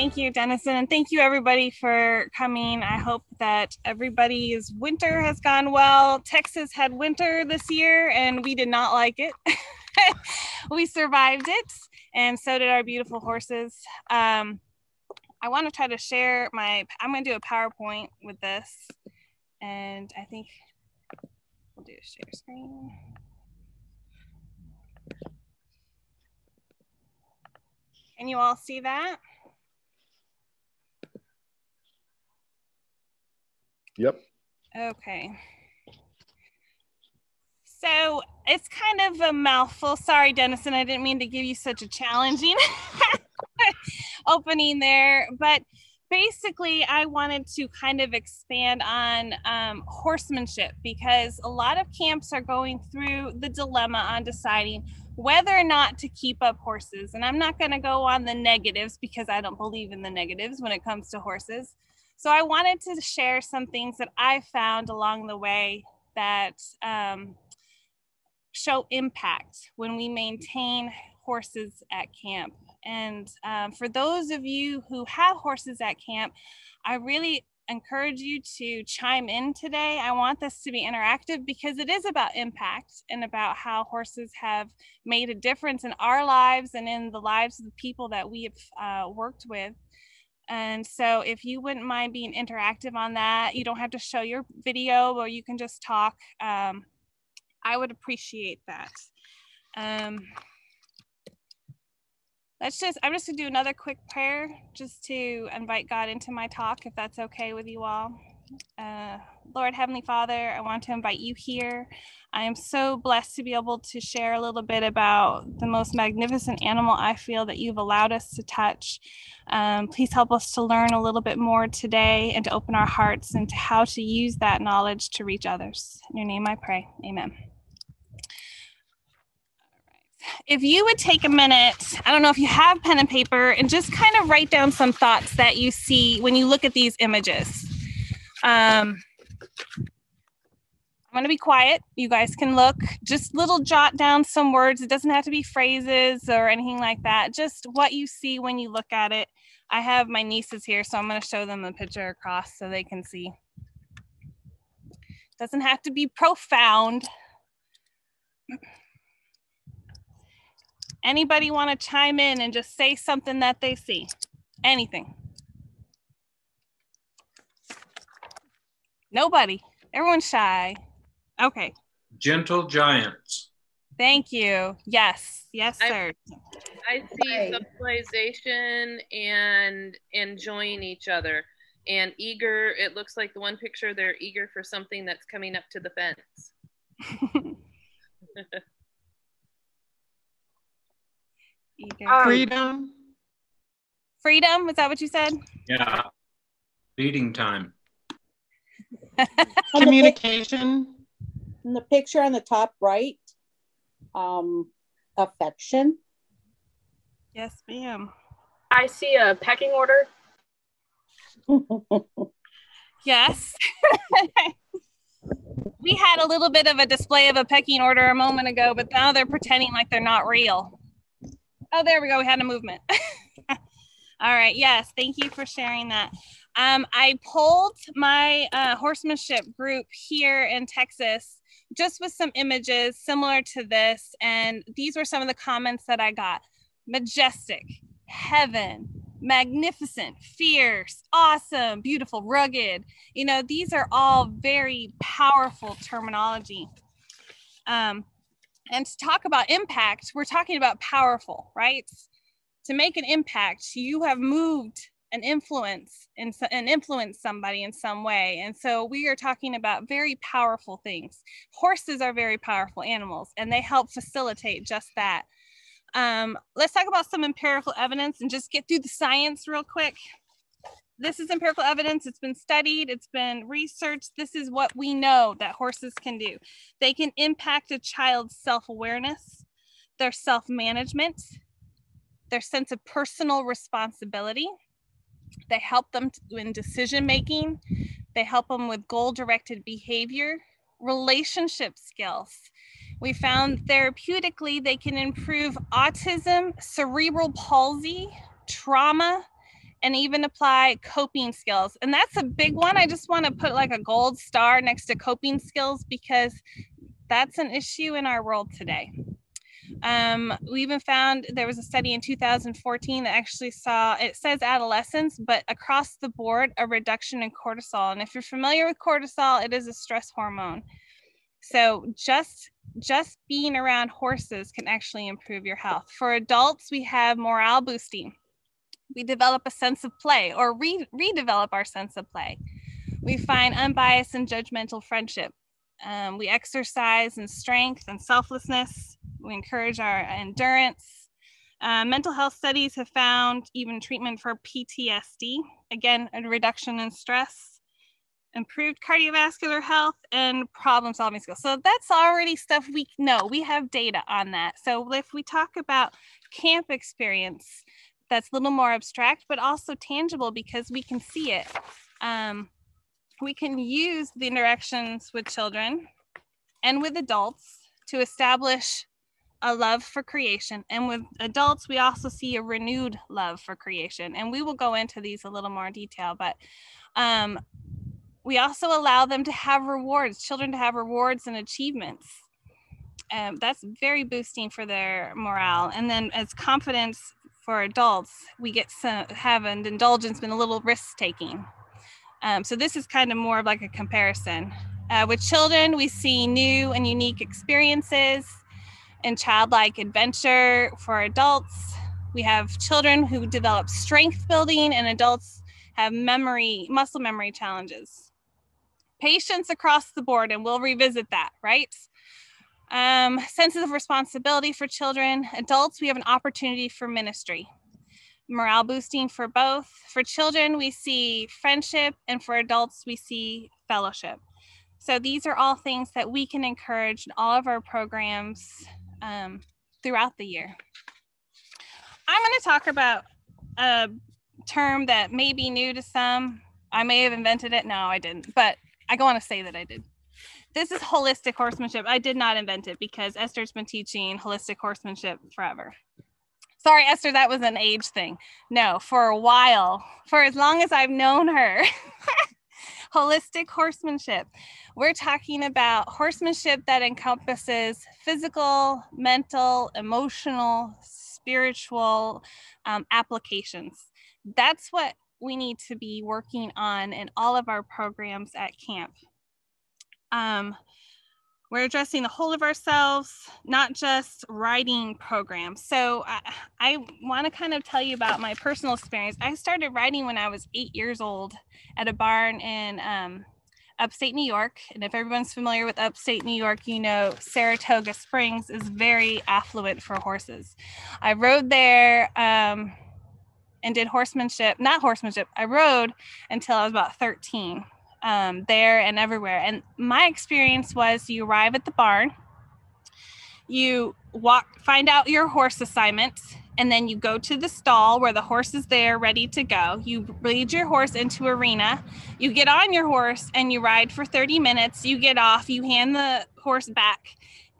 Thank you, Dennison, and thank you everybody for coming. I hope that everybody's winter has gone well. Texas had winter this year and we did not like it. We survived it, and so did our beautiful horses. I want to try to share I'm going to do a PowerPoint with this, and I think we'll do a share screen. Can you all see that? Yep. Okay. So it's kind of a mouthful. Sorry, Dennison, I didn't mean to give you such a challenging opening there. But basically, I wanted to kind of expand on horsemanship, because a lot of camps are going through the dilemma on deciding whether or not to keep up horses. And I'm not going to go on the negatives because I don't believe in the negatives when it comes to horses. So I wanted to share some things that I found along the way that show impact when we maintain horses at camp. And for those of you who have horses at camp, I really encourage you to chime in today. I want this to be interactive because it is about impact and about how horses have made a difference in our lives and in the lives of the people that we have worked with. And so if you wouldn't mind being interactive on that, you don't have to show your video or you can just talk. I would appreciate that. I'm just gonna do another quick prayer just to invite God into my talk, if that's okay with you all. Lord, Heavenly Father, I want to invite you here. I am so blessed to be able to share a little bit about the most magnificent animal I feel that you've allowed us to touch. Please help us to learn a little bit more today and to open our hearts into how to use that knowledge to reach others. In your name I pray, amen. If you would take a minute, I don't know if you have pen and paper, and just kind of write down some thoughts that you see when you look at these images. I'm going to be quiet. You guys can look, just jot down some words. It doesn't have to be phrases or anything like that. Just what you see when you look at it. I have my nieces here, so I'm going to show them the picture across so they can see. Doesn't have to be profound. Anybody want to chime in and just say something that they see? Anything? Nobody. Everyone's shy. Okay. Gentle giants. Thank you. Yes. Yes, sir. I see socialization and enjoying each other and eager. It looks like the one picture, they're eager for something that's coming up to the fence. Freedom. Freedom, is that what you said? Yeah. Feeding time. Communication. In the picture on the top right, affection. Yes, ma'am. I see a pecking order. Yes. We had a little bit of a display of a pecking order a moment ago, but now they're pretending like they're not real. Oh, there we go. We had a movement. All right. Yes. Thank you for sharing that. I polled my horsemanship group here in Texas just with some images similar to this. And these were some of the comments that I got. Majestic, heaven, magnificent, fierce, awesome, beautiful, rugged. You know, these are all very powerful terminology. And to talk about impact, we're talking about powerful, right? To make an impact, you have moved an influence and influence somebody in some way. And so we are talking about very powerful things. Horses are very powerful animals, and they help facilitate just that. Let's talk about some empirical evidence and just get through the science real quick. This is empirical evidence. It's been studied. It's been researched. This is what we know that horses can do. They can impact a child's self-awareness, their self-management, their sense of personal responsibility. They help them in decision-making. They help them with goal-directed behavior, relationship skills. We found therapeutically they can improve autism, cerebral palsy, trauma, and even apply coping skills. And that's a big one. I just want to put like a gold star next to coping skills because that's an issue in our world today. We even found there was a study in 2014 that actually saw, it says adolescents, but across the board, a reduction in cortisol. And if you're familiar with cortisol, it is a stress hormone. So just being around horses can actually improve your health. For adults, we have morale boosting. We develop a sense of play, or redevelop our sense of play. We find unbiased and judgmental friendship. We exercise in strength and selflessness. We encourage our endurance. Mental health studies have found even treatment for PTSD, again, a reduction in stress, improved cardiovascular health, and problem solving skills. So that's already stuff we know. We have data on that. So if we talk about camp experience, that's a little more abstract, but also tangible because we can see it. We can use the interactions with children and with adults to establish a love for creation. And with adults, we also see a renewed love for creation. And we will go into these a little more detail, but we also allow them to have rewards, children to have rewards and achievements. That's very boosting for their morale. And then as confidence for adults, we get to have an indulgence and a little risk-taking. So this is kind of more of like a comparison. With children, we see new and unique experiences and childlike adventure. For adults, we have children who develop strength building, and adults have muscle memory challenges. Patience across the board, and we'll revisit that, right? Senses of responsibility for children. Adults, we have an opportunity for ministry. Morale boosting for both. For children, we see friendship, and for adults, we see fellowship. So these are all things that we can encourage in all of our programs throughout the year. I'm going to talk about a term that may be new to some. I may have invented it. No, I didn't, but I want to say that I did. This is holistic horsemanship. I did not invent it because Esther's been teaching holistic horsemanship forever. Sorry, Esther, that was an age thing. No, for a while, for as long as I've known her. Holistic horsemanship. We're talking about horsemanship that encompasses physical, mental, emotional, spiritual applications. That's what we need to be working on in all of our programs at camp. We're addressing the whole of ourselves, not just riding programs. So I want to kind of tell you about my personal experience. I started riding when I was 8 years old at a barn in upstate New York. And if everyone's familiar with upstate New York, you know Saratoga Springs is very affluent for horses. I rode there and did horsemanship, not horsemanship, I rode until I was about 13. There and everywhere. And my experience was you arrive at the barn, you find out your horse assignment, and then you go to the stall where the horse is there ready to go. You lead your horse into arena, you get on your horse and you ride for 30 minutes, you get off, you hand the horse back,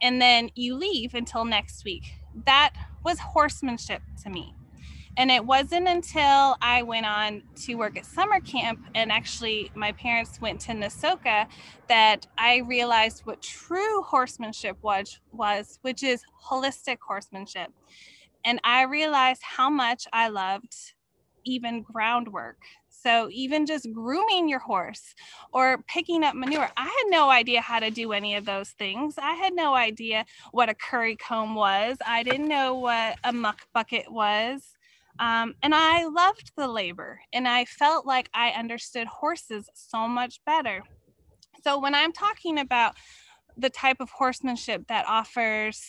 and then you leave until next week. That was horsemanship to me. And it wasn't until I went on to work at summer camp, and actually my parents went to Nasoka, that I realized what true horsemanship was, which is holistic horsemanship. And I realized how much I loved even groundwork. So even just grooming your horse or picking up manure, I had no idea how to do any of those things. I had no idea what a curry comb was. I didn't know what a muck bucket was. And I loved the labor, and I felt like I understood horses so much better. So when I'm talking about the type of horsemanship that offers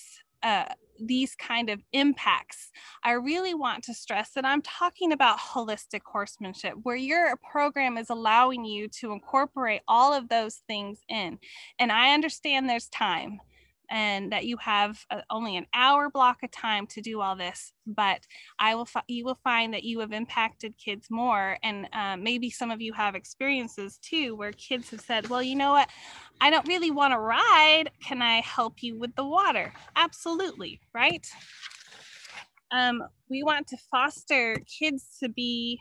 these kind of impacts, I really want to stress that I'm talking about holistic horsemanship, where your program is allowing you to incorporate all of those things in. And I understand there's time, and that you have only an hour block of time to do all this, but you will find that you have impacted kids more. And maybe some of you have experiences too, where kids have said, well, you know what, I don't really want to ride. Can I help you with the water? Absolutely, right? We want to foster kids to be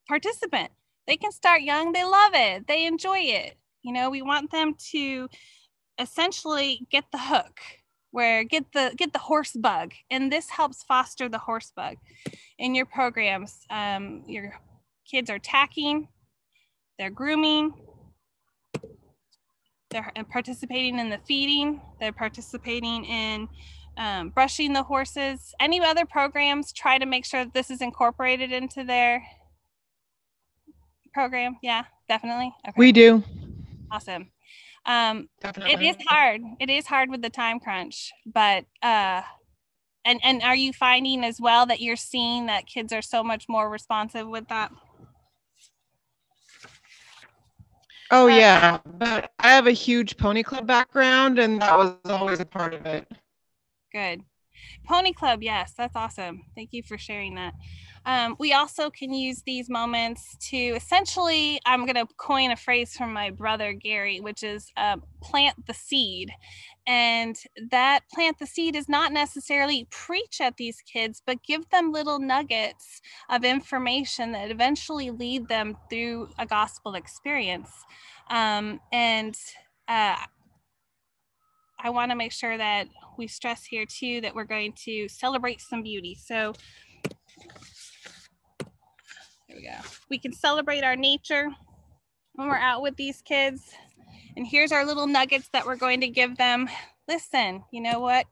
participant. They can start young. They love it. They enjoy it. You know, we want them to essentially get the hook, where get the horse bug, and this helps foster the horse bug in your programs. Your kids are tacking, they're grooming, they're participating in the feeding, they're participating in brushing the horses. Any other programs try to make sure that this is incorporated into their program? Yeah, definitely. Okay. We do. Awesome. Definitely. It is hard with the time crunch, but and are you finding as well that you're seeing that kids are so much more responsive with that? Oh yeah, but I have a huge pony club background, and that was always a part of it. Good. Pony Club, yes, that's awesome. Thank you for sharing that. We also can use these moments to essentially, I'm going to coin a phrase from my brother Gary, which is plant the seed. And that plant the seed is not necessarily preach at these kids, but give them little nuggets of information that eventually lead them through a gospel experience. I want to make sure that we stress here too that we're going to celebrate some beauty. So there we go. We can celebrate our nature when we're out with these kids. And here's our little nuggets that we're going to give them. Listen, you know what?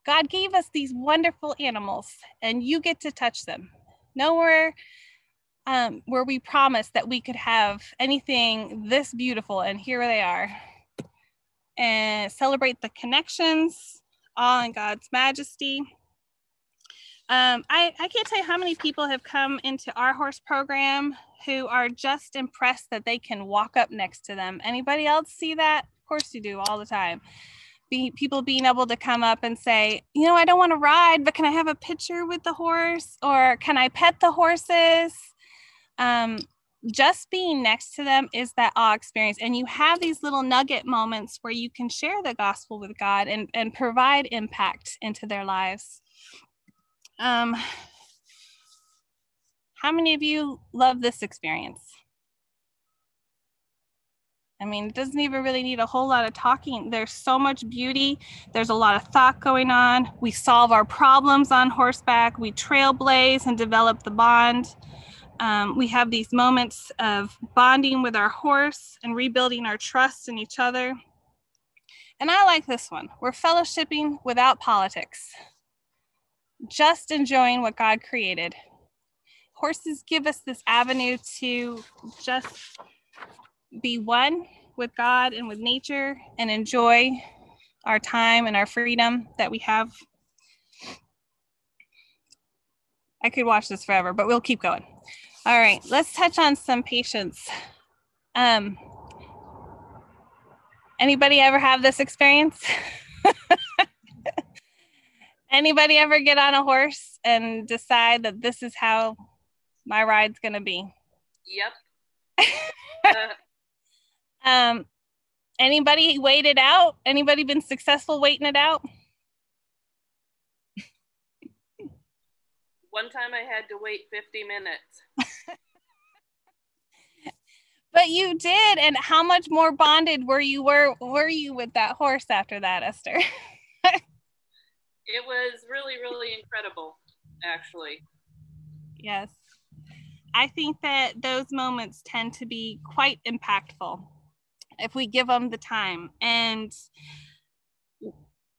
God gave us these wonderful animals, and you get to touch them. Nowhere where we promised that we could have anything this beautiful, and here they are. And celebrate the connections, all in God's majesty. I can't tell you how many people have come into our horse program who are just impressed that they can walk up next to them. Anybody else see that? Of course you do, all the time. People being able to come up and say, you know, I don't want to ride, but can I have a picture with the horse? Or can I pet the horses? Just being next to them is that awe experience. And you have these little nugget moments where you can share the gospel with God and provide impact into their lives. How many of you love this experience? I mean, it doesn't even really need a whole lot of talking. There's so much beauty. There's a lot of thought going on. We solve our problems on horseback. We trailblaze and develop the bond. We have these moments of bonding with our horse and rebuilding our trust in each other. And I like this one. We're fellowshipping without politics, just enjoying what God created. Horses give us this avenue to just be one with God and with nature and enjoy our time and our freedom that we have. I could watch this forever, but we'll keep going. All right, let's touch on some patience. Anybody ever have this experience? Anybody ever get on a horse and decide that this is how my ride's gonna be? Yep. Anybody wait it out? Anybody been successful waiting it out? One time I had to wait 50 minutes. But you did, and how much more bonded were you with that horse after that, Esther? It was really, really incredible, actually. Yes. I think that those moments tend to be quite impactful if we give them the time. And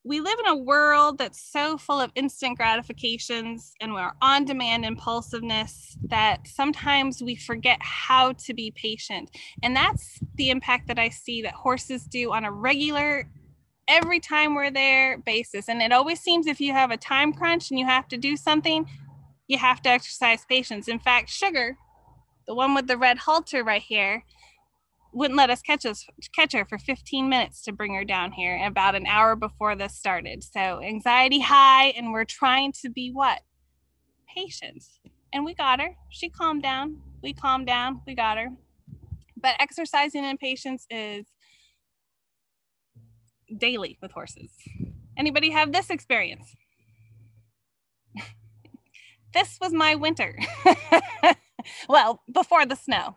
we live in a world that's so full of instant gratifications and we're on-demand impulsiveness that sometimes we forget how to be patient. And that's the impact that I see that horses do on a regular, every time we're there basis. And it always seems if you have a time crunch and you have to do something, you have to exercise patience. In fact, Sugar, the one with the red halter right here, wouldn't let us catch her for 15 minutes to bring her down here about an hour before this started. So anxiety high, and we're trying to be what? Patient. And we got her. She calmed down. We calmed down. We got her. But exercising in patience is daily with horses. Anybody have this experience? This was my winter. Well, before the snow.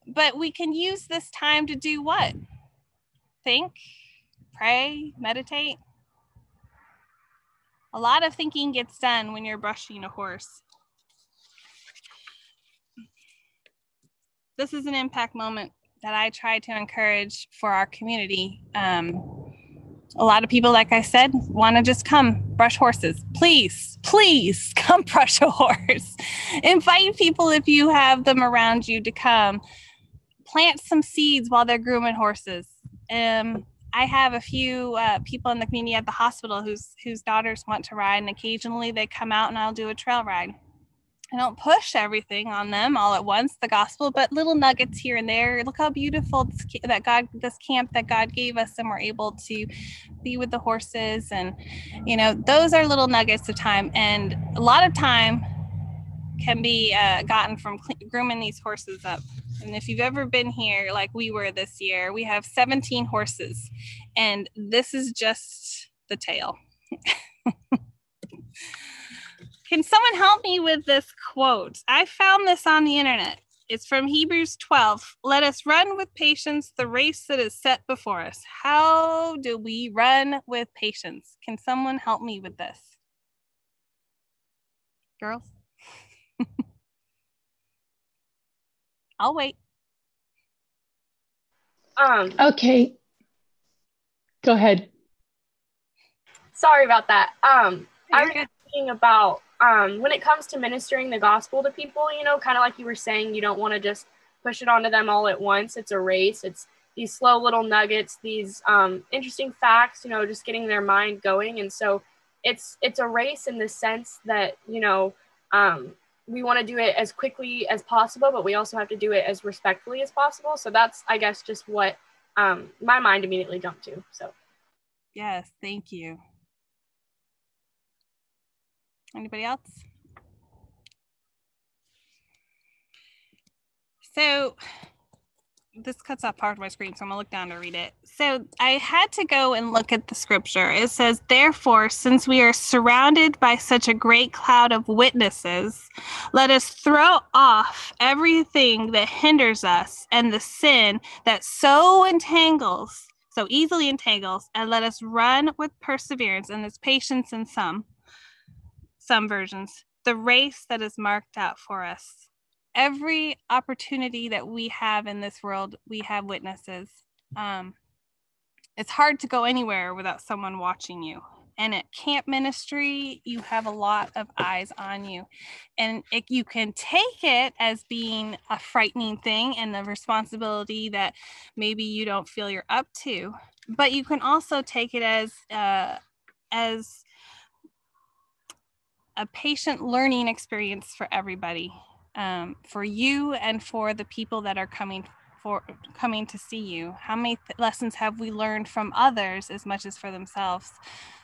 But we can use this time to do what? Think, pray, meditate. A lot of thinking gets done when you're brushing a horse. This is an impact moment that I try to encourage for our community. A lot of people, like I said, want to just come brush horses. Please, please come brush a horse. Invite people, if you have them around you, to come. Plant some seeds while they're grooming horses. I have a few people in the community at the hospital whose daughters want to ride, and occasionally they come out and I'll do a trail ride. I don't push everything on them all at once, the gospel, but little nuggets here and there. Look how beautiful this camp that God gave us, and we're able to be with the horses. And, those are little nuggets of time. And a lot of time can be gotten from grooming these horses up. And if you've ever been here, like we were this year, we have 17 horses, and this is just the tail. Can someone help me with this quote? I found this on the internet. It's from Hebrews 12. Let us run with patience the race that is set before us. How do we run with patience? Can someone help me with this? Girls? I'll wait. Okay. Go ahead. Sorry about that. I'm good. thinking about when it comes to ministering the gospel to people, kind of like you were saying, you don't want to just push it onto them all at once. It's a race. It's these slow little nuggets, these interesting facts, just getting their mind going. And so it's a race in the sense that, we want to do it as quickly as possible, but we also have to do it as respectfully as possible. So that's, I guess, just what my mind immediately jumped to. So. Yes, thank you. Anybody else? So this cuts off part of my screen, so I'm gonna look down to read it. So I had to go and look at the scripture. It says, therefore, since we are surrounded by such a great cloud of witnesses, let us throw off everything that hinders us and the sin that so easily entangles, and let us run with perseverance, and there's patience in some versions, the race that is marked out for us. Every opportunity that we have in this world, we have witnesses. It's hard to go anywhere without someone watching you. And at camp ministry, you have a lot of eyes on you. And you can take it as being a frightening thing and a responsibility that maybe you don't feel you're up to. But you can also take it as a patient learning experience for everybody. For you and for the people that are coming to see you. How many lessons have we learned from others as much as for themselves?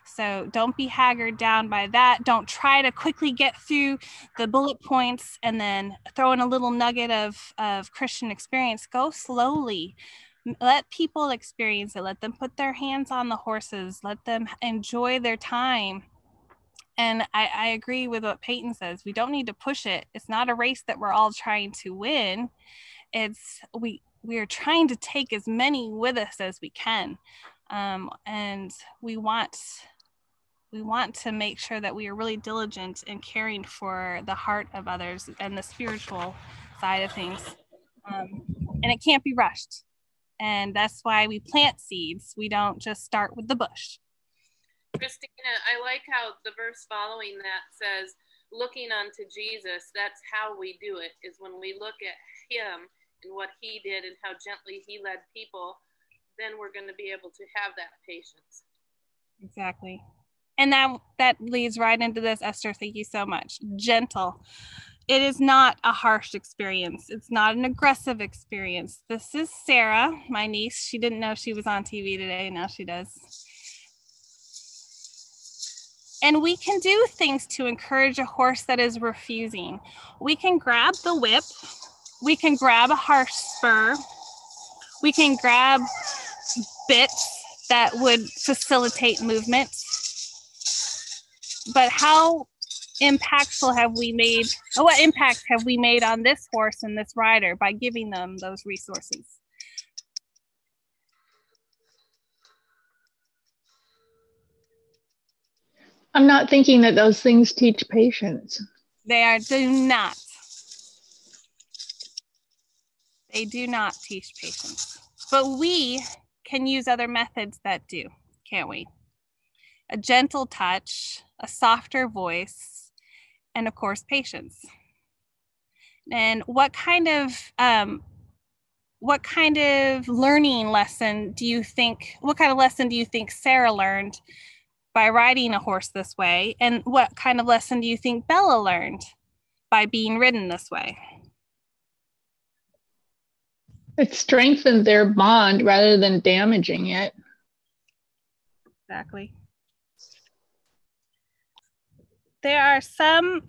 So don't be haggard down by that. Don't try to quickly get through the bullet points and then throw in a little nugget of Christian experience. Go slowly. Let people experience it. Let them put their hands on the horses. Let them enjoy their time. And I agree with what Peyton says. We don't need to push it. It's not a race that we're all trying to win. It's we are trying to take as many with us as we can. And we want to make sure that we are really diligent in caring for the heart of others and the spiritual side of things. And it can't be rushed. And that's why we plant seeds. We don't just start with the bush. Christina, I like how the verse following that says, looking unto Jesus, that's how we do it, is when we look at him and what he did and how gently he led people, then we're going to be able to have that patience. Exactly. And that leads right into this, Esther, thank you so much. Gentle. It is not a harsh experience. It's not an aggressive experience. This is Sarah, my niece. She didn't know she was on TV today. Now she does. And we can do things to encourage a horse that is refusing. We can grab the whip. We can grab a harsh spur. We can grab bits that would facilitate movement. But how impactful have we made, what impact have we made on this horse and this rider by giving them those resources? I'm not thinking that those things teach patience. Do not. They do not teach patience. But we can use other methods that do, can't we? A gentle touch, a softer voice, and of course, patience. And what kind of learning lesson do you think, what kind of lesson do you think Sarah learned by riding a horse this way? And what kind of lesson do you think Bella learned by being ridden this way? It strengthened their bond rather than damaging it. Exactly. There are some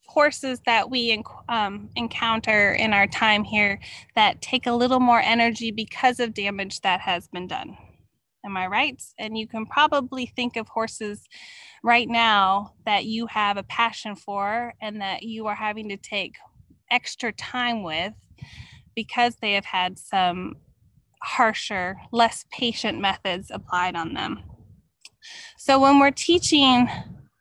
horses that we encounter in our time here that take a little more energy because of damage that has been done. Am I right? And you can probably think of horses right now that you have a passion for and that you are having to take extra time with because they have had some harsher, less patient methods applied on them. So when we're teaching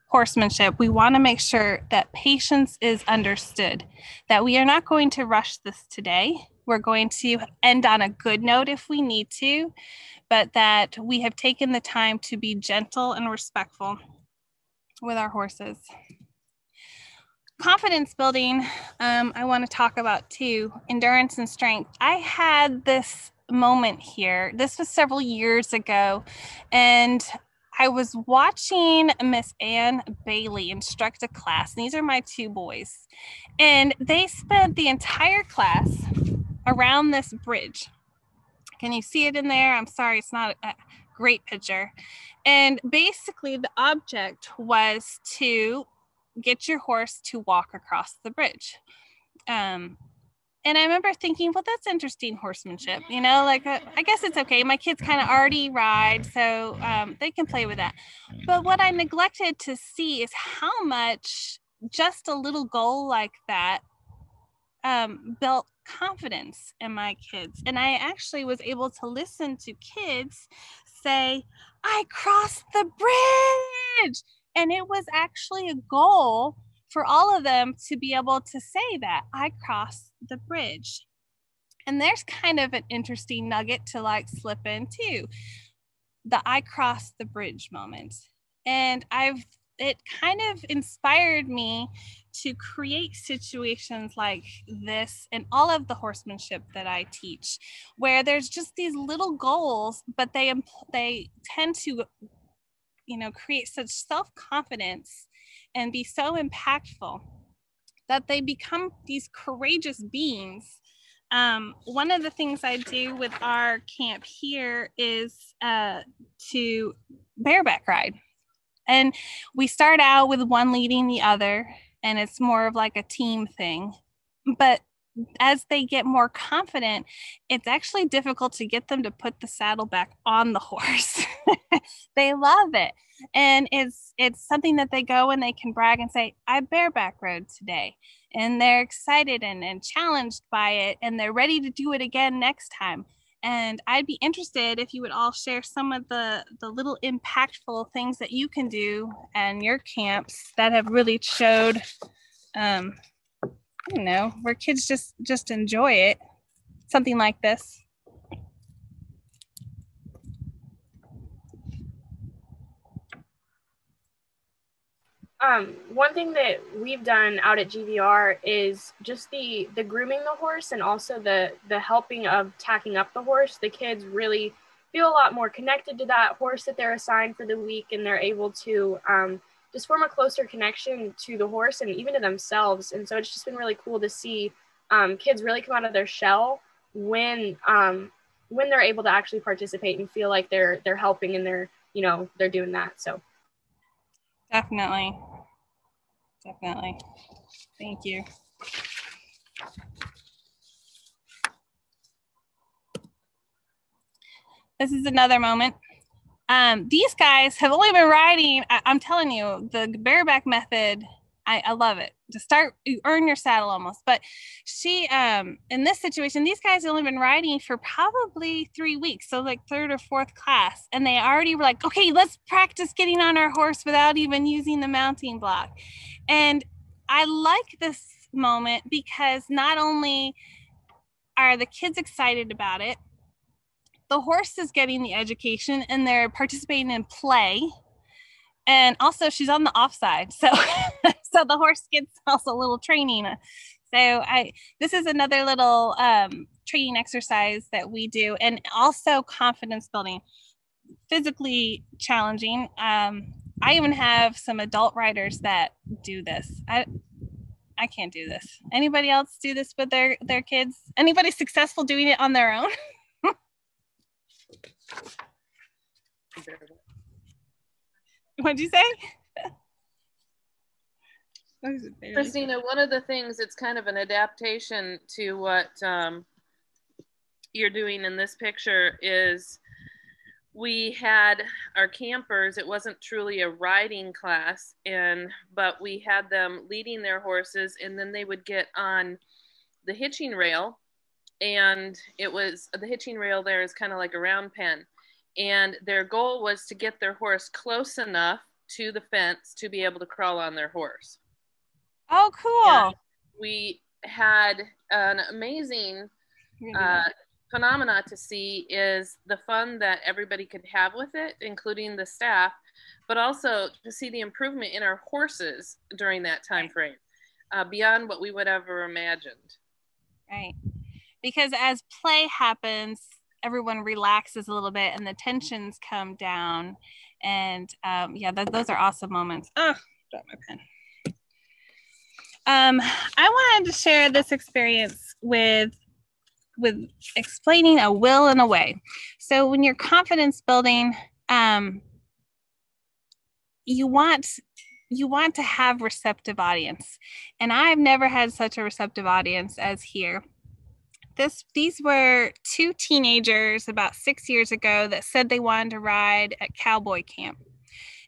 horsemanship, we want to make sure that patience is understood, that we are not going to rush this today. We're going to end on a good note if we need to, but that we have taken the time to be gentle and respectful with our horses. Confidence building, I want to talk about too, endurance and strength. I had this moment here. This was several years ago, and I was watching Miss Ann Bailey instruct a class. And these are my two boys, and they spent the entire class around this bridge. Can you see it in there? I'm sorry, it's not a great picture. And basically the object was to get your horse to walk across the bridge. And I remember thinking, well, that's interesting horsemanship, you know, like, I guess it's okay. My kids kind of already ride, so they can play with that. But what I neglected to see is how much just a little goal like that built confidence in my kids. And I actually was able to listen to kids say, I crossed the bridge. And it was actually a goal for all of them to be able to say that, I crossed the bridge. And there's kind of an interesting nugget to like slip in too, the I crossed the bridge moment. And it kind of inspired me to create situations like this in all of the horsemanship that I teach, where there's just these little goals, but they tend to, you know, create such self-confidence and be so impactful that they become these courageous beings. One of the things I do with our camp here is to bareback ride. And we start out with one leading the other, and it's more of like a team thing. But as they get more confident, it's actually difficult to get them to put the saddle back on the horse. They love it. And it's something that they go and they can brag and say, I bareback rode today. And they're excited and challenged by it, and they're ready to do it again next time. And I'd be interested if you would all share some of the little impactful things that you can do in your camps that have really showed, I don't know, where kids just enjoy it. Something like this. One thing that we've done out at GVR is just the grooming the horse, and also the helping of tacking up the horse. The kids really feel a lot more connected to that horse that they're assigned for the week, and they're able to just form a closer connection to the horse and even to themselves. And so it's just been really cool to see kids really come out of their shell when they're able to actually participate and feel like they're helping and they're doing that. So definitely. Thank you. This is another moment. These guys have only been riding, I'm telling you, the bareback method I love it. To start, you earn your saddle almost. But she, in this situation, these guys have only been riding for probably 3 weeks. So like third or fourth class. And they already were like, okay, let's practice getting on our horse without even using the mounting block. And I like this moment because not only are the kids excited about it, the horse is getting the education and they're participating in play. And also she's on the offside. So, so the horse gets also a little training. So this is another little training exercise that we do, and also confidence building, physically challenging. I even have some adult riders that do this. I can't do this. Anybody else do this with their kids? Anybody successful doing it on their own? What'd you say? Christina, one of the things, it's kind of an adaptation to what you're doing in this picture, is we had our campers. It wasn't truly a riding class, but we had them leading their horses, and then they would get on the hitching rail, and it was the hitching rail there is kind of like a round pen, and their goal was to get their horse close enough to the fence to be able to crawl on their horse. Oh, cool. And we had an amazing phenomena to see, is the fun that everybody could have with it, including the staff, but also to see the improvement in our horses during that time frame, beyond what we would ever imagined. Right. Because as play happens, everyone relaxes a little bit and the tensions come down. And those are awesome moments. Oh, dropped my pen. I wanted to share this experience with explaining a will and a way. So when you're confidence building, you want to have receptive audience. And I've never had such a receptive audience as here. These were 2 teenagers about 6 years ago that said they wanted to ride at cowboy camp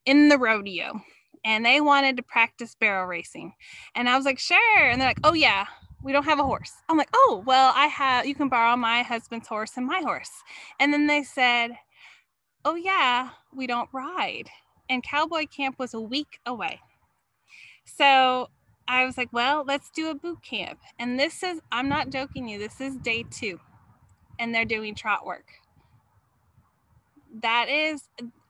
in the rodeo, and they wanted to practice barrel racing. And I was like, sure. And they're like, oh yeah, we don't have a horse. I'm like, oh, well, you can borrow my husband's horse and my horse. And then they said, oh yeah, we don't ride. And cowboy camp was a week away. So I was like, well, let's do a boot camp. And I'm not joking you, this is day 2. And they're doing trot work.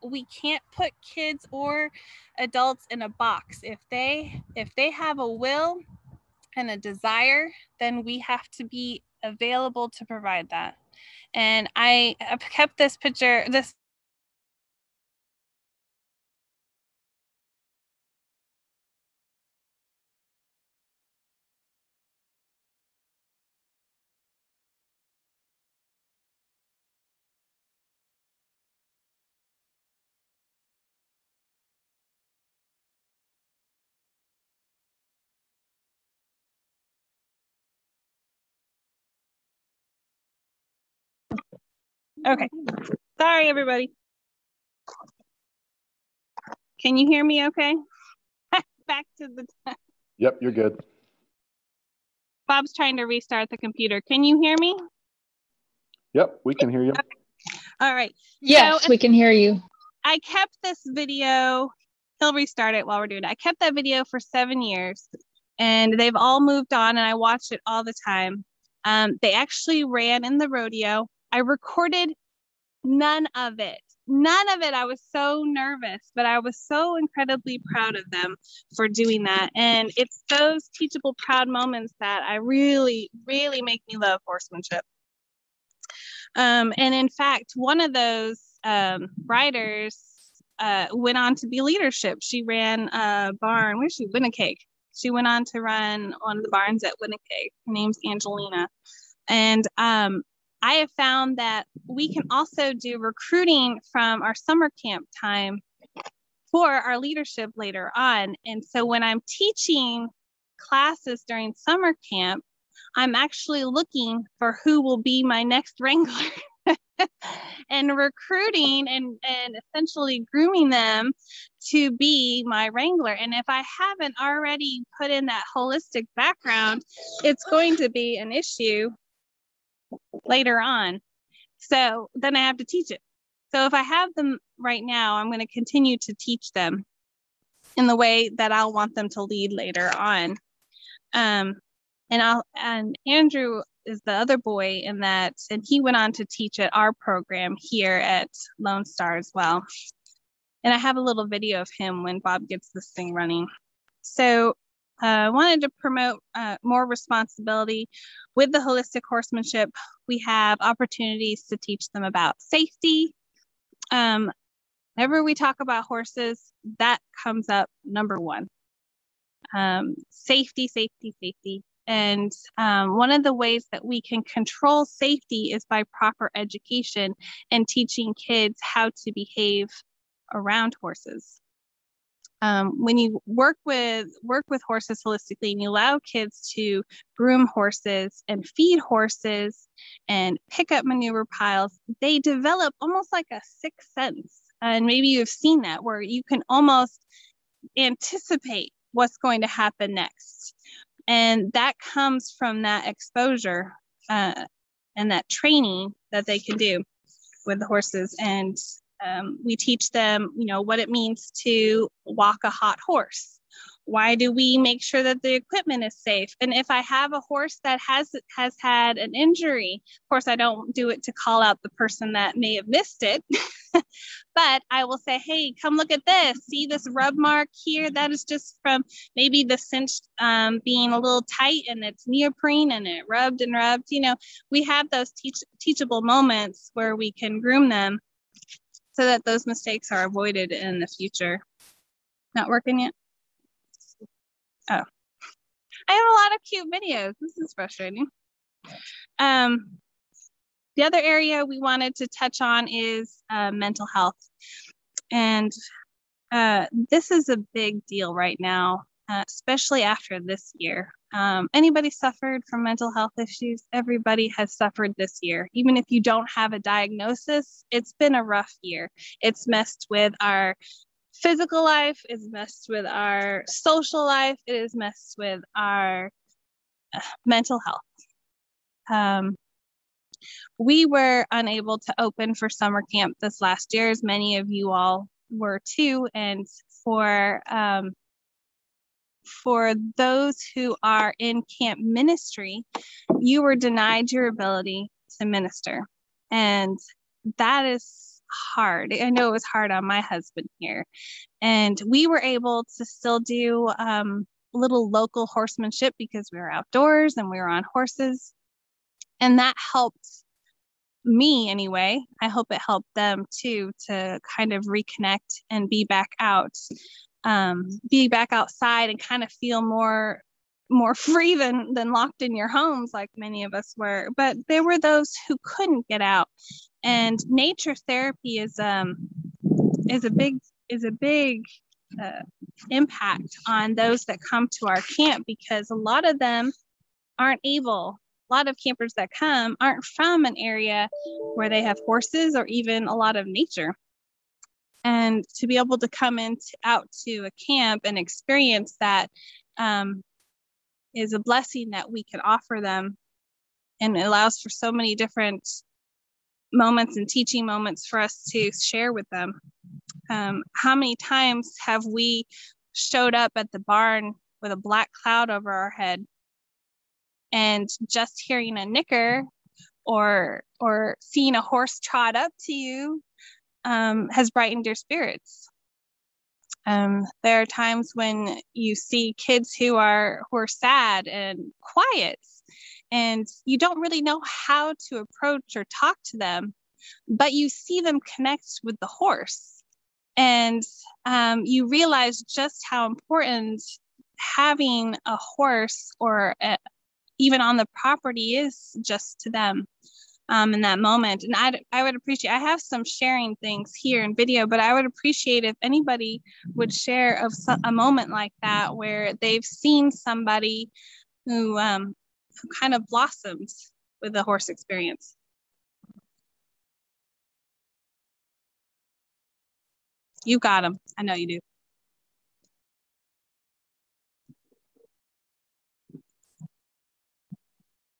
We can't put kids or adults in a box. If they have a will and a desire, then we have to be available to provide that. And I have kept this picture, okay. Sorry, everybody. Can you hear me okay? Back to the time. Yep, you're good. Bob's trying to restart the computer. Can you hear me? Yep, we can hear you. Okay. All right. Yes, so we can hear you. I kept this video. He'll restart it while we're doing it. I kept that video for 7 years, and they've all moved on, and I watch it all the time. They actually ran in the rodeo. I recorded none of it. I was so nervous, but I was so incredibly proud of them for doing that. And it's those teachable, proud moments that I really, really make me love horsemanship. And in fact, one of those riders went on to be leadership. She ran a barn. Where's she? Winnipeg. She went on to run one of the barns at Winnipeg. Her name's Angelina. And I have found that we can also do recruiting from our summer camp time for our leadership later on. And so when I'm teaching classes during summer camp, I'm actually looking for who will be my next wrangler. and recruiting and essentially grooming them to be my wrangler. And if I haven't already put in that holistic background, it's going to be an issue later on. So then I have to teach it. So if I have them right now, I'm going to continue to teach them in the way that I'll want them to lead later on. And Andrew is the other boy in that, and he went on to teach at our program here at Lone Star as well. And I have a little video of him when Bob gets this thing running. So I wanted to promote more responsibility with the holistic horsemanship. We have opportunities to teach them about safety. Whenever we talk about horses, that comes up number one. Safety, safety, safety. And one of the ways that we can control safety is by proper education and teaching kids how to behave around horses. When you work with horses holistically and you allow kids to groom horses and feed horses and pick up manure piles, they develop almost like a sixth sense. And maybe you've seen that, where you can almost anticipate what's going to happen next. And that comes from that exposure and that training that they can do with the horses. And we teach them, what it means to walk a hot horse. Why do we make sure that the equipment is safe? And if I have a horse that has had an injury, of course, I don't do it to call out the person that may have missed it, but I will say, hey, come look at this. See this rub mark here? That is just from maybe the cinch being a little tight, and it's neoprene and it rubbed and rubbed. We have those teachable moments where we can groom them so that those mistakes are avoided in the future. Not working yet? Oh, I have a lot of cute videos. This is frustrating. The other area we wanted to touch on is mental health. And this is a big deal right now, especially after this year. Anybody suffered from mental health issues? Everybody has suffered this year. Even if you don't have a diagnosis, it's been a rough year. It's messed with our physical life, it's messed with our social life, it is messed with our mental health. We were unable to open for summer camp this last year, as many of you all were too. And for those who are in camp ministry, you were denied your ability to minister. And that is hard. I know it was hard on my husband here. And we were able to still do little local horsemanship because we were outdoors and we were on horses. And that helped me anyway. I hope it helped them too, to kind of reconnect and be back outside and kind of feel more free than locked in your homes like many of us were. But there were those who couldn't get out. And nature therapy is a big impact on those that come to our camp, because a lot of them aren't able. A lot of campers that come aren't from an area where they have horses or even a lot of nature. And to be able to come out to a camp and experience that is a blessing that we can offer them, and it allows for so many different moments and teaching moments for us to share with them. How many times have we showed up at the barn with a black cloud over our head, and just hearing a nicker or seeing a horse trot up to you has brightened your spirits. There are times when you see kids who are sad and quiet, and you don't really know how to approach or talk to them, but you see them connect with the horse. And you realize just how important having a horse or even on the property is just to them in that moment. And I would appreciate, I have some sharing things here in video, but I would appreciate if anybody would share of a moment like that where they've seen somebody who kind of blossomed with the horse experience. You got them. I know you do.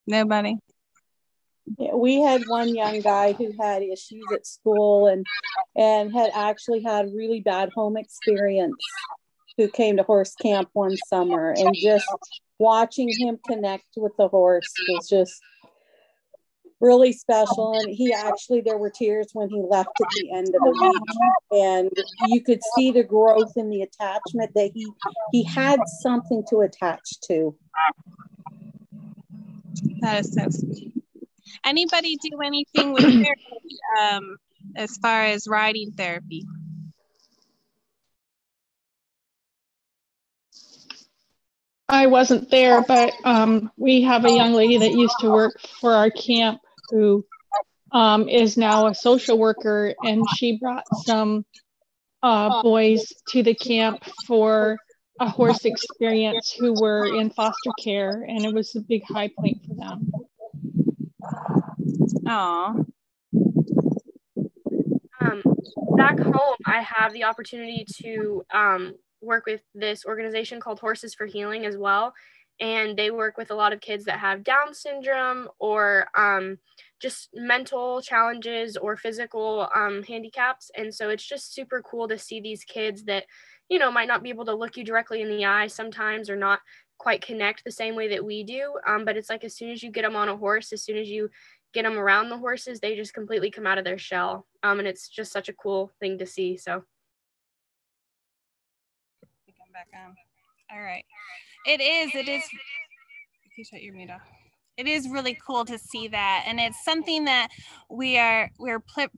Nobody. Yeah, we had one young guy who had issues at school and had actually had really bad home experience, who came to horse camp one summer, and just watching him connect with the horse was just really special. And he actually, there were tears when he left at the end of the week, and you could see the growth in the attachment, that he had something to attach to. That is so sweet. Anybody do anything with therapy, as far as riding therapy? I wasn't there, but we have a young lady that used to work for our camp who is now a social worker, and she brought some boys to the camp for a horse experience who were in foster care, and it was a big high point for them. Oh. Back home, I have the opportunity to work with this organization called Horses for Healing as well. And they work with a lot of kids that have Down syndrome or just mental challenges or physical handicaps. And so it's just super cool to see these kids that, you know, might not be able to look you directly in the eye sometimes, or not quite connect the same way that we do. But it's like, as soon as you get them on a horse, as soon as you get them around the horses, they just completely come out of their shell. And it's just such a cool thing to see. So. Come back on. All right. It is. You shut your mute off. It is really cool to see that, and it's something that we're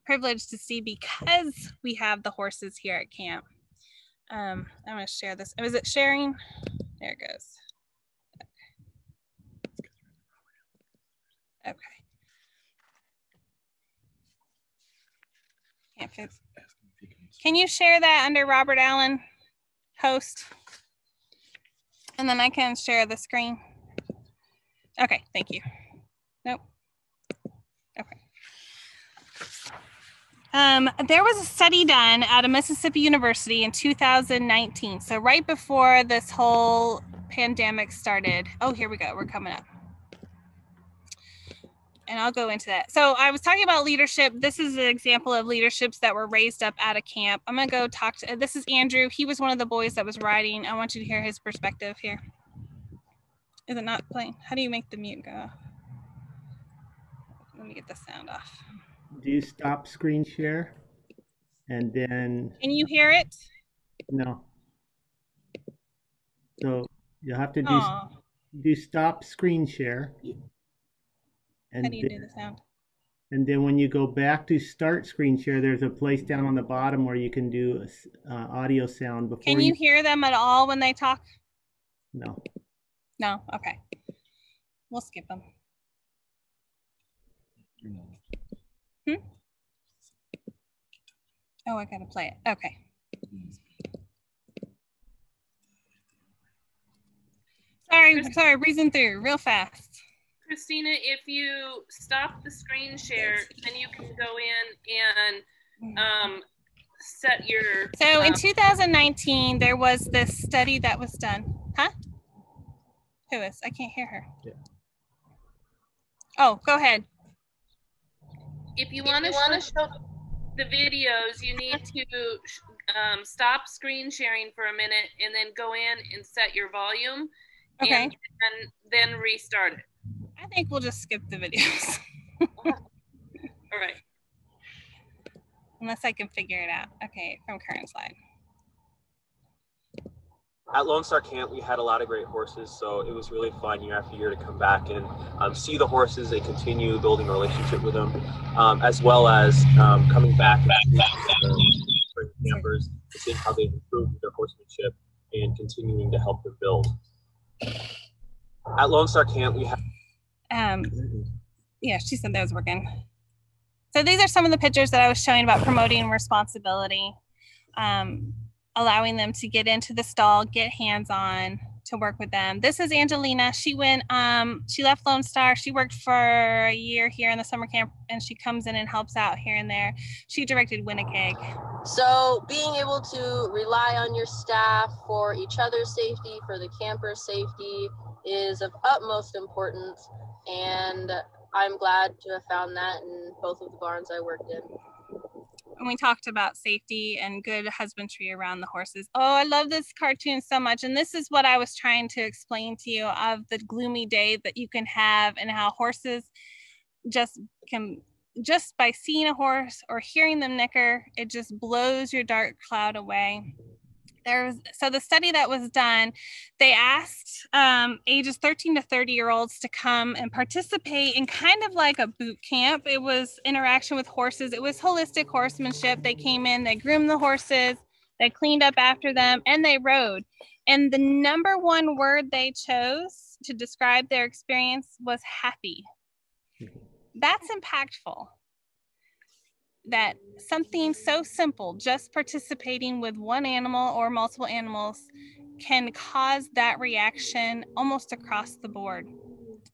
privileged to see because we have the horses here at camp. I'm going to share this. Is it sharing? There it goes. Okay. Can't fix. Can you share that under Robert Allen host? And then I can share the screen. Okay, thank you. Nope. Okay. There was a study done at a Mississippi University in 2019. So right before this whole pandemic started. Oh, here we go. We're coming up. And I'll go into that. So I was talking about leadership. This is an example of leaderships that were raised up at a camp. I'm going to go talk to, this is Andrew. He was one of the boys that was riding. I want you to hear his perspective here. Is it not playing? How do you make the mute go? Let me get the sound off. Do you stop screen share? And then... Can you hear it? No. So you have to do stop screen share. And how do you do the sound? And then when you go back to start screen share, there's a place down on the bottom where you can do audio sound. Before Can you hear them at all when they talk? No. No? Okay. We'll skip them. Oh, I gotta play it. Okay. Sorry, breezing through real fast. Christina, if you stop the screen share, then you can go in and set your... So in 2019, there was this study that was done. Huh? Who is? I can't hear her. Yeah. Oh, go ahead. If you want to show the videos, you need to stop screen sharing for a minute and then go in and set your volume. Okay. And then restart it. I think we'll just skip the videos. All right. Unless I can figure it out. Okay, from current slide. At Lone Star Camp, we had a lot of great horses, so it was really fun year after year to come back and see the horses and continue building a relationship with them, as well as coming back and spring campers to see how they've improved their horsemanship and continuing to help them build. At Lone Star Camp, we have... Yeah, she said that was working. So these are some of the pictures that I was showing about promoting responsibility. Allowing them to get into the stall, get hands-on, to work with them. This is Angelina. She went, she left Lone Star. She worked for a year here in the summer camp, and she comes in and helps out here and there. She directed Winnipeg. So being able to rely on your staff for each other's safety, for the camper's safety, is of utmost importance, and I'm glad to have found that in both of the barns I worked in. And we talked about safety and good husbandry around the horses. Oh, I love this cartoon so much. And this is what I was trying to explain to you of the gloomy day that you can have, and how horses just by seeing a horse or hearing them nicker, it just blows your dark cloud away. So the study that was done, they asked ages 13 to 30-year-olds to come and participate in kind of like a boot camp. It was interaction with horses. It was holistic horsemanship. They came in, they groomed the horses, they cleaned up after them, and they rode. And the number one word they chose to describe their experience was happy. That's impactful. That something so simple, just participating with one animal or multiple animals, can cause that reaction almost across the board.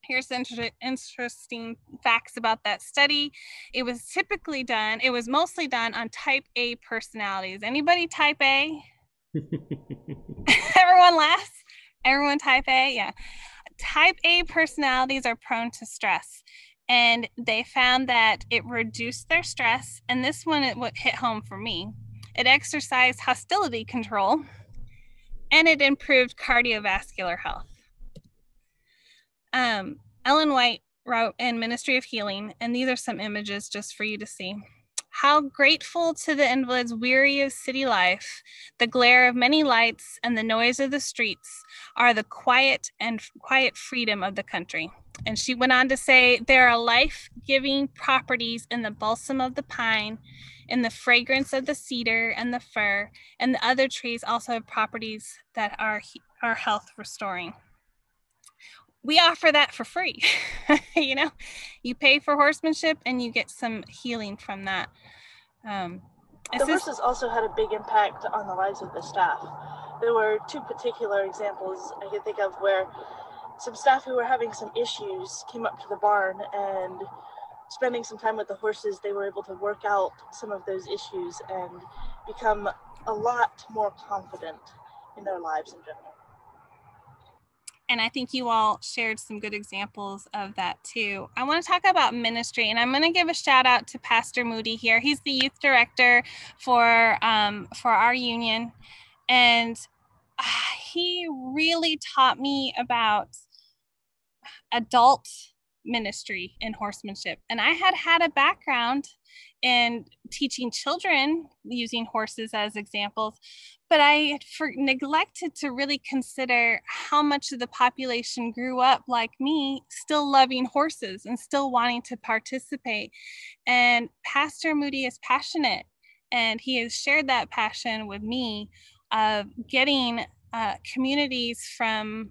Here's interesting facts about that study. It was mostly done on type A personalities. Anybody type A? Everyone laughs? Everyone type A? Yeah. Type A personalities are prone to stress. And they found that it reduced their stress. And this one, it hit home for me. It exercised hostility control, and it improved cardiovascular health. Ellen White wrote in Ministry of Healing, and these are some images just for you to see. How grateful to the invalids weary of city life, the glare of many lights and the noise of the streets are the quiet freedom of the country. And she went on to say, there are life-giving properties in the balsam of the pine, in the fragrance of the cedar and the fir, and the other trees also have properties that are health restoring. We offer that for free. You know, you pay for horsemanship and you get some healing from that. The horses also had a big impact on the lives of the staff. There were two particular examples I can think of where some staff who were having some issues came up to the barn, and spending some time with the horses, they were able to work out some of those issues and become a lot more confident in their lives in general. And I think you all shared some good examples of that too. I want to talk about ministry, and I'm going to give a shout out to Pastor Moody here. He's the youth director for our union, and he really taught me about adult ministry in horsemanship. And I had a background in teaching children using horses as examples, but I had neglected to really consider how much of the population grew up like me, still loving horses and still wanting to participate. And Pastor Moody is passionate, and he has shared that passion with me of getting communities from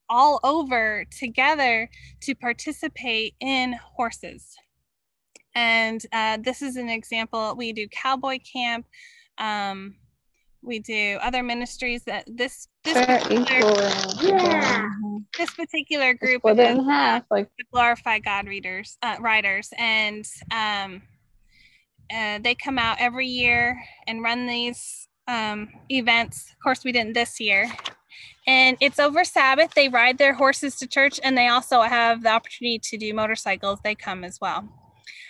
all over together to participate in horses. And this is an example. We do cowboy camp. We do other ministries that this particular group is the Glorify God riders, and they come out every year and run these events. Of course, we didn't this year. And it's over Sabbath. They ride their horses to church, and they also have the opportunity to do motorcycles. They come as well.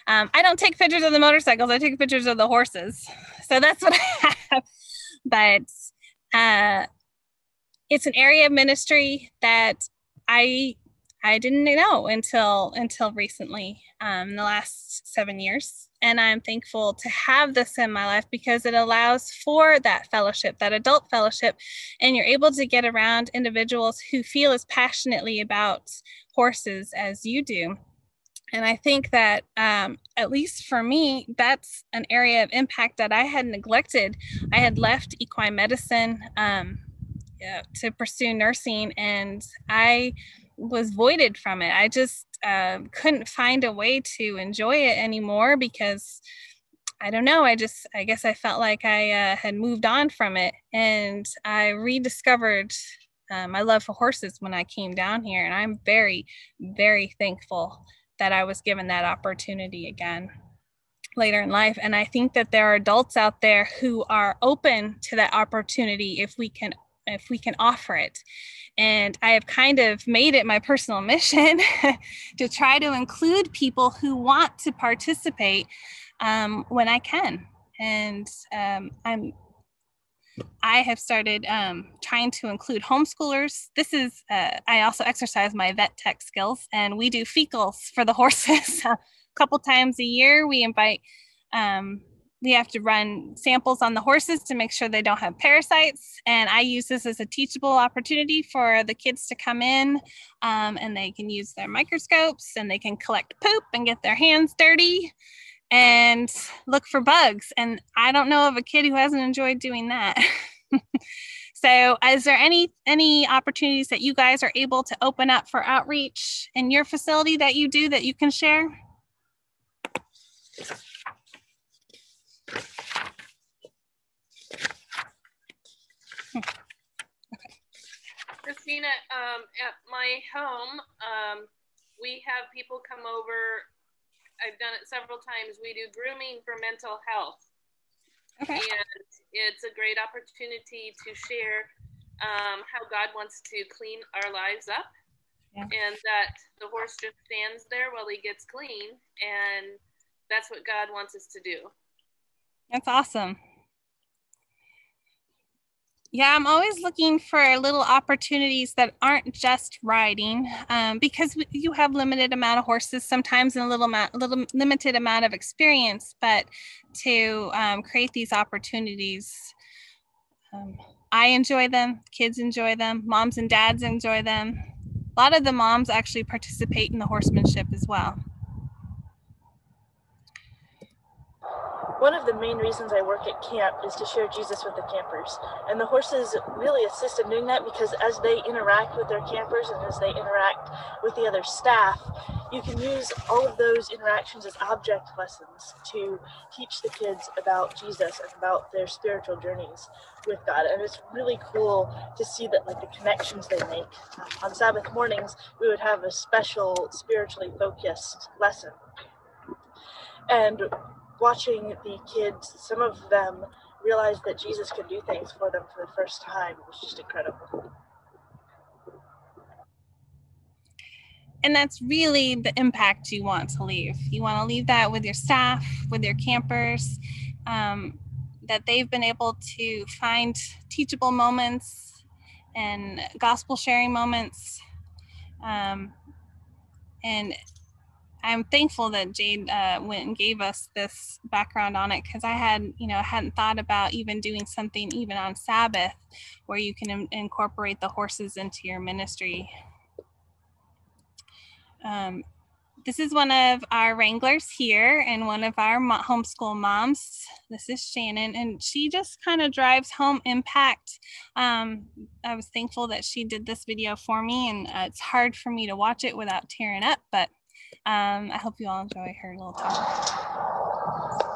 I don't take pictures of the motorcycles. I take pictures of the horses. So that's what I have. But it's an area of ministry that I didn't know until recently, in the last 7 years. And I'm thankful to have this in my life because it allows for that fellowship, that adult fellowship, and you're able to get around individuals who feel as passionately about horses as you do. And I think that, at least for me, that's an area of impact that I had neglected. I had left equine medicine to pursue nursing, and I was voided from it. I just couldn't find a way to enjoy it anymore because, I don't know, I guess I felt like I had moved on from it. And I rediscovered my love for horses when I came down here. And I'm very, very thankful that I was given that opportunity again. later in life. And I think that there are adults out there who are open to that opportunity if we can offer it. And I have kind of made it my personal mission to try to include people who want to participate when I can. And I have started trying to include homeschoolers. This is, I also exercise my vet tech skills, and we do fecals for the horses. A couple times a year, we invite, we have to run samples on the horses to make sure they don't have parasites. And I use this as a teachable opportunity for the kids to come in, and they can use their microscopes and they can collect poop and get their hands dirty and look for bugs. And I don't know of a kid who hasn't enjoyed doing that. So is there any opportunities that you guys are able to open up for outreach in your facility that you do that you can share? Christina, at my home, we have people come over. I've done it several times. We do grooming for mental health. Okay. And it's a great opportunity to share how God wants to clean our lives up. Yeah. And that the horse just stands there while he gets clean. And that's what God wants us to do. That's awesome. Yeah, I'm always looking for little opportunities that aren't just riding, because you have limited amount of horses, sometimes in a little limited amount of experience, but to create these opportunities, I enjoy them, kids enjoy them, moms and dads enjoy them. A lot of the moms actually participate in the horsemanship as well. One of the main reasons I work at camp is to share Jesus with the campers. And the horses really assist in doing that because as they interact with their campers and as they interact with the other staff, you can use all of those interactions as object lessons to teach the kids about Jesus and about their spiritual journeys with God. And it's really cool to see that, like, the connections they make. On Sabbath mornings, we would have a special spiritually focused lesson. And watching the kids, some of them realize that Jesus could do things for them for the first time. It was just incredible. And that's really the impact you want to leave. You want to leave that with your staff, with your campers, that they've been able to find teachable moments and gospel sharing moments. And I'm thankful that Jade went and gave us this background on it, because I hadn't thought about even doing something even on Sabbath where you can incorporate the horses into your ministry. This is one of our wranglers here and one of our homeschool moms. This is Shannon, and she just kind of drives home impact. I was thankful that she did this video for me, and it's hard for me to watch it without tearing up, but I hope you all enjoy her little talk.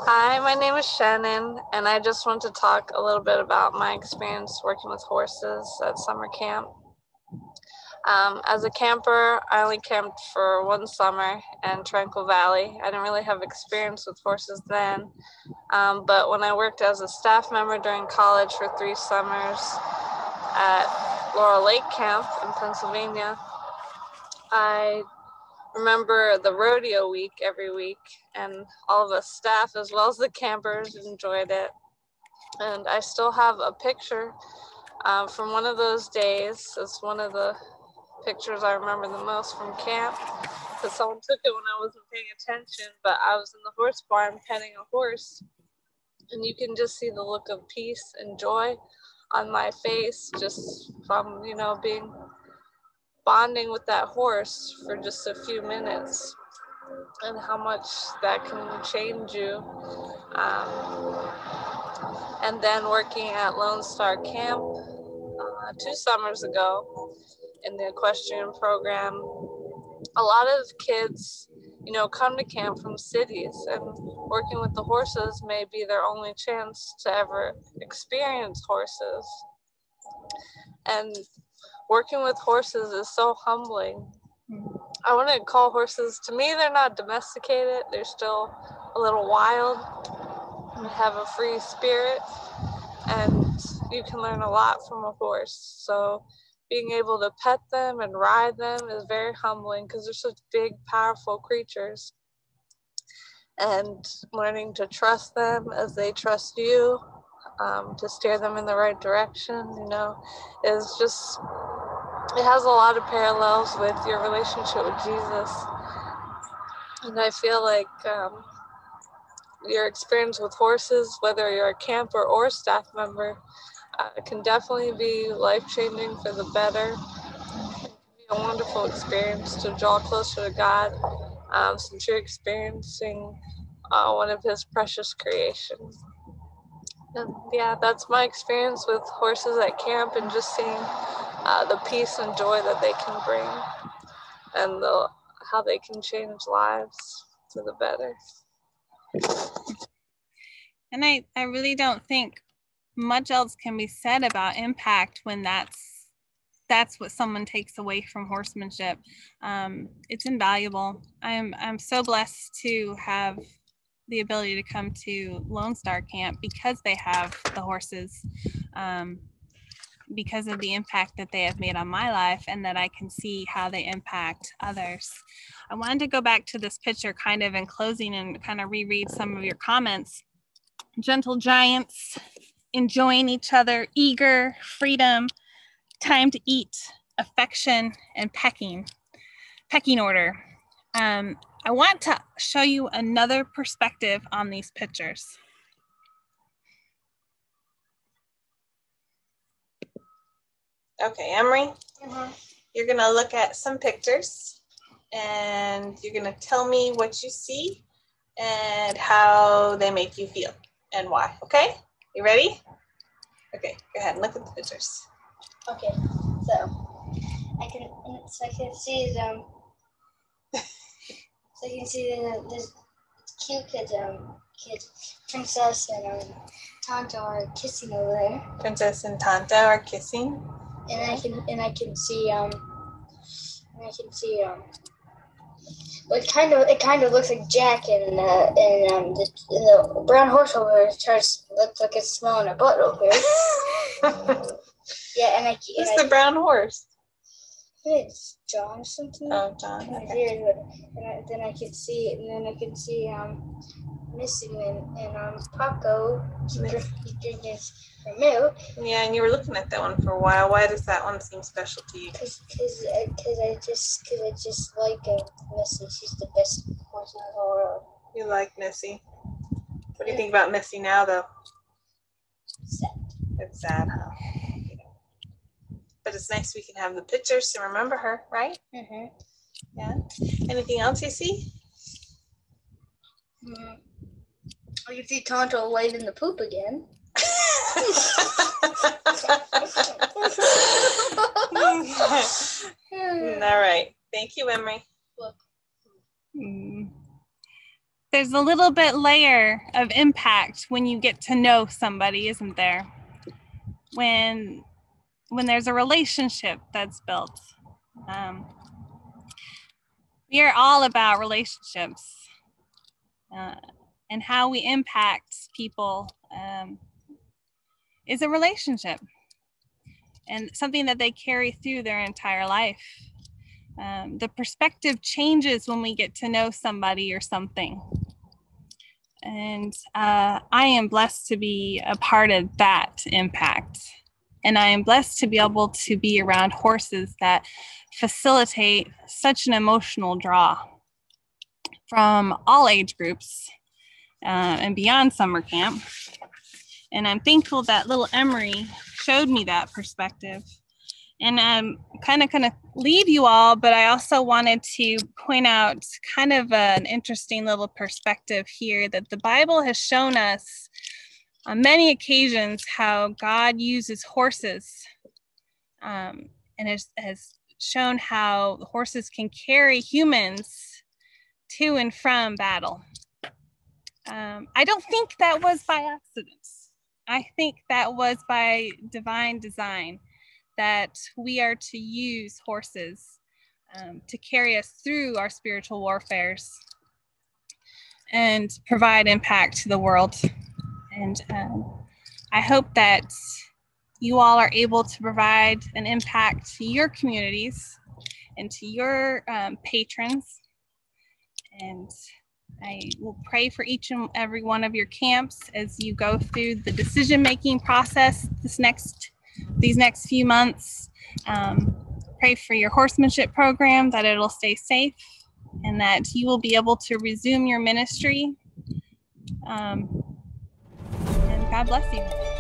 Hi, my name is Shannon, and I just want to talk a little bit about my experience working with horses at summer camp. As a camper, I only camped for one summer in Tranquil Valley. I didn't really have experience with horses then, but when I worked as a staff member during college for 3 summers at Laurel Lake Camp in Pennsylvania, I remember the rodeo week every week, and all of us staff as well as the campers enjoyed it. And I still have a picture from one of those days. It's one of the pictures I remember the most from camp, because someone took it when I wasn't paying attention, but I was in the horse barn petting a horse, and you can just see the look of peace and joy on my face just from, bonding with that horse for just a few minutes, and how much that can change you. And then working at Lone Star Camp 2 summers ago in the equestrian program, a lot of kids, come to camp from cities, and working with the horses may be their only chance to ever experience horses. And working with horses is so humbling. I wouldn't call horses, to me, they're not domesticated. They're still a little wild and have a free spirit. And you can learn a lot from a horse. So being able to pet them and ride them is very humbling because they're such big, powerful creatures. And learning to trust them as they trust you, to steer them in the right direction, is just, it has a lot of parallels with your relationship with Jesus. And I feel like your experience with horses, whether you're a camper or staff member, can definitely be life-changing for the better. It can be a wonderful experience to draw closer to God, since you're experiencing one of His precious creations. And yeah, that's my experience with horses at camp, and just seeing the peace and joy that they can bring, and how they can change lives for the better. And I really don't think much else can be said about impact when that's what someone takes away from horsemanship. It's invaluable. I'm so blessed to have the ability to come to Lone Star Camp because they have the horses, because of the impact that they have made on my life, and that I can see how they impact others. I wanted to go back to this picture kind of in closing and kind of reread some of your comments. Gentle giants, enjoying each other, eager, freedom, time to eat, affection, and pecking order. I want to show you another perspective on these pictures. Okay, Emery, you're gonna look at some pictures and you're gonna tell me what you see and how they make you feel and why, okay? You ready? Okay, go ahead and look at the pictures. Okay, so I can see them. So you can see this cute kid, Princess and Tonto are kissing over there. Princess and Tonto are kissing. And I can see well, it kind of looks like Jack and the brown horse over there looks like it's smelling a butt over here. Yeah, and who's the brown horse? It's John or something. Oh, John. Okay. And then I can see Missy and Paco drinking her milk. Yeah, and you were looking at that one for a while. Why does that one seem special to you? Because I just like Missy. She's the best horse in the whole world. You like Missy. What do you think about Missy now, though? Sad. It's sad, huh? But it's nice we can have the pictures to remember her, right? Mm-hmm. Yeah. Anything else you see? I can see Tonto laid in the poop again. All right. Thank you, Emery. There's a little bit layer of impact when you get to know somebody, isn't there? When there's a relationship that's built. We are all about relationships and how we impact people is a relationship and something that they carry through their entire life. The perspective changes when we get to know somebody or something. And I am blessed to be a part of that impact. And I am blessed to be able to be around horses that facilitate such an emotional draw from all age groups and beyond summer camp. And I'm thankful that little Emery showed me that perspective. And I'm kind of going to leave you all, but I also wanted to point out kind of an interesting little perspective here that the Bible has shown us on many occasions how God uses horses and has shown how horses can carry humans to and from battle. I don't think that was by accident. I think that was by divine design, that we are to use horses to carry us through our spiritual warfares and provide impact to the world. And I hope that you all are able to provide an impact to your communities and to your patrons. And I will pray for each and every one of your camps as you go through the decision-making process these next few months. Pray for your horsemanship program, that it'll stay safe and that you will be able to resume your ministry. And God bless you.